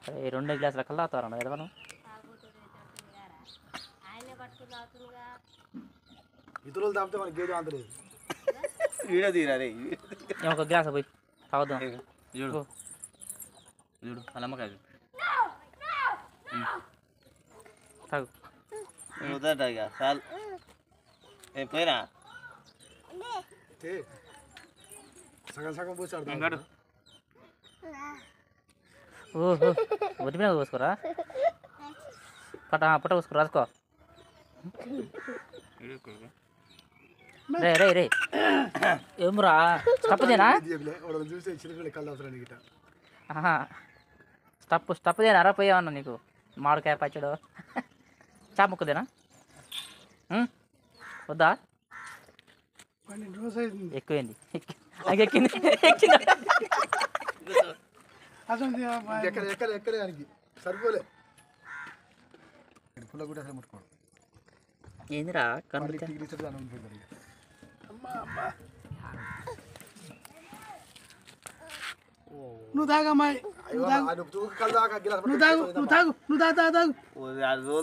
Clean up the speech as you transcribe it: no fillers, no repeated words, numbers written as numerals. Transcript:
2 గ్లాసుల కల్లా తాగుతారా ఎదవను ఇతరులు తాపితే మనకి గేదె అందలేదు వీడియో తీరారే ఒక గ్లాస్ పోయి తాగుదాం చూడు చూడు అల్లమ్మకాయ తాగు వద్దట ఇక చాలు పోయినా సగం సగం పోసాడు ఓహో ఒట్టి మీద పోసుకోరా పుట్ట పోసుకో రాసుకో రే రే రే ఏమురా స్టప్దేనా చూస్తే చిన్నపిల్లలు కళ్ళు అవసరానికి గిట్ట స్టప్దేనా రా పోయావన్నా నీకు మామిడికాయ పచ్చడు చాప ముక్కదేనా వద్దా 12 రోజులు అయింది ఎక్కువైంది ఎక్కింది ఎక్కింది అసలు ఎక్కలే దానికి సరిపోలే పుల్ల కూడా అసలు ముట్టుకోడు ఏందిరా కన్ను నువ్వు తాగమ్మాయి నువ్వు తాగు నువ్వు తాగు నువ్వు తాగు